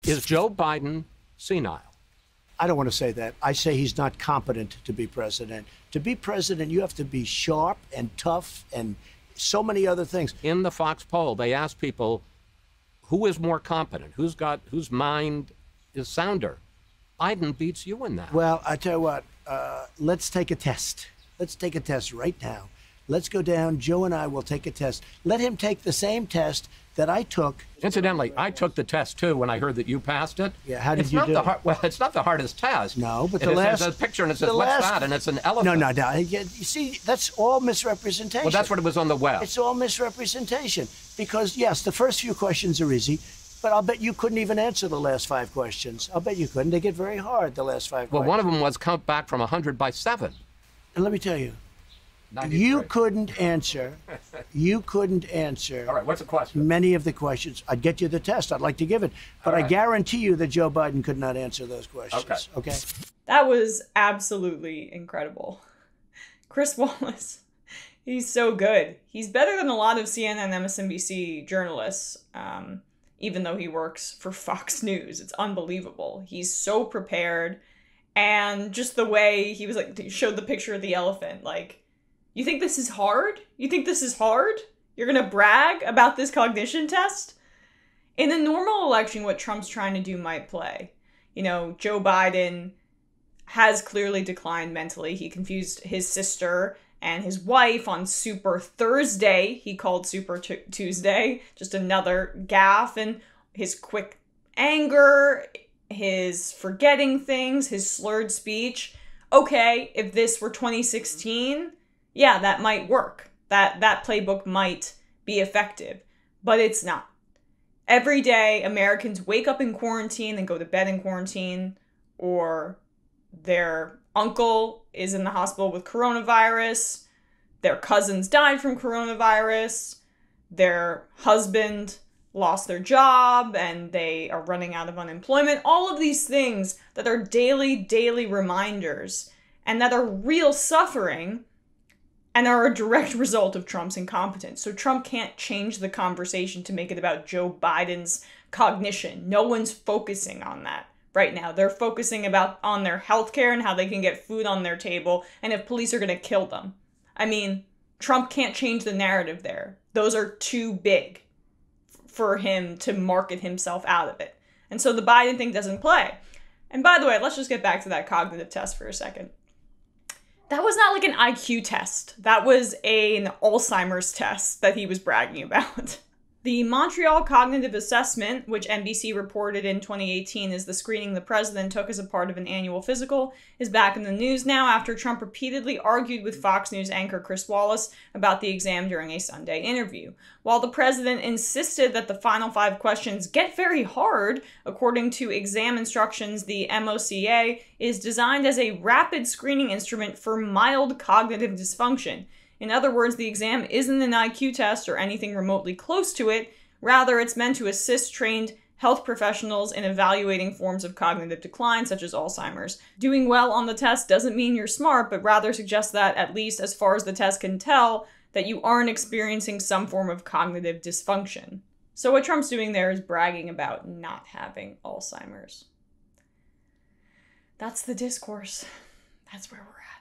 Is Joe Biden senile? I don't want to say that. I say he's not competent to be president. To be president, you have to be sharp and tough and so many other things. In the Fox poll, they asked people, who is more competent? Whose mind is sounder? Biden beats you in that. Well, I tell you what, let's take a test. Let's take a test right now. Let's go down. Joe and I will take a test. Let him take the same test that I took. Incidentally, I took the test too when I heard that you passed it. Yeah, how did you do it? Well, it's not the hardest test. No, but there's a picture and it says, what's that? And it's an elephant. No. You see, that's all misrepresentation. Well, that's what it was on the web. It's all misrepresentation. Because, yes, the first few questions are easy, but I'll bet you couldn't even answer the last 5 questions. I'll bet you couldn't. They get very hard, the last 5 questions. Well, one of them was count back from 100 by 7. And let me tell you, 93. You couldn't answer. All right, what's the question? Many of the questions. I'd get you the test. I'd like to give it. But I guarantee you that Joe Biden could not answer those questions. Okay? That was absolutely incredible. Chris Wallace, he's so good. He's better than a lot of CNN, MSNBC journalists, even though he works for Fox News. It's unbelievable. He's so prepared. And just the way he was like, showed the picture of the elephant, like, you think this is hard? You think this is hard? You're going to brag about this cognition test? In a normal election, what Trump's trying to do might play. You know, Joe Biden has clearly declined mentally. He confused his sister and his wife on Super Thursday. He called Super Tuesday. Just another gaffe. And his quick anger, his forgetting things, his slurred speech. Okay, if this were 2016... yeah, that might work. That playbook might be effective, but it's not. Every day, Americans wake up in quarantine and go to bed in quarantine, or their uncle is in the hospital with coronavirus, their cousins died from coronavirus, their husband lost their job and they are running out of unemployment. All of these things that are daily reminders and that are real suffering and are a direct result of Trump's incompetence. So Trump can't change the conversation to make it about Joe Biden's cognition. No one's focusing on that right now. They're focusing on their healthcare and how they can get food on their table and if police are going to kill them. I mean, Trump can't change the narrative there. Those are too big for him to market himself out of it. And so the Biden thing doesn't play. And by the way, let's just get back to that cognitive test for a second. That was not like an IQ test. That was an Alzheimer's test that he was bragging about. The Montreal Cognitive Assessment, which NBC reported in 2018 is the screening the president took as a part of an annual physical, is back in the news now after Trump repeatedly argued with Fox News anchor Chris Wallace about the exam during a Sunday interview. While the president insisted that the final 5 questions get very hard, according to exam instructions, the MOCA is designed as a rapid screening instrument for mild cognitive dysfunction. In other words, the exam isn't an IQ test or anything remotely close to it. Rather, it's meant to assist trained health professionals in evaluating forms of cognitive decline, such as Alzheimer's. Doing well on the test doesn't mean you're smart, but rather suggests that, at least as far as the test can tell, that you aren't experiencing some form of cognitive dysfunction. So what Trump's doing there is bragging about not having Alzheimer's. That's the discourse. That's where we're at.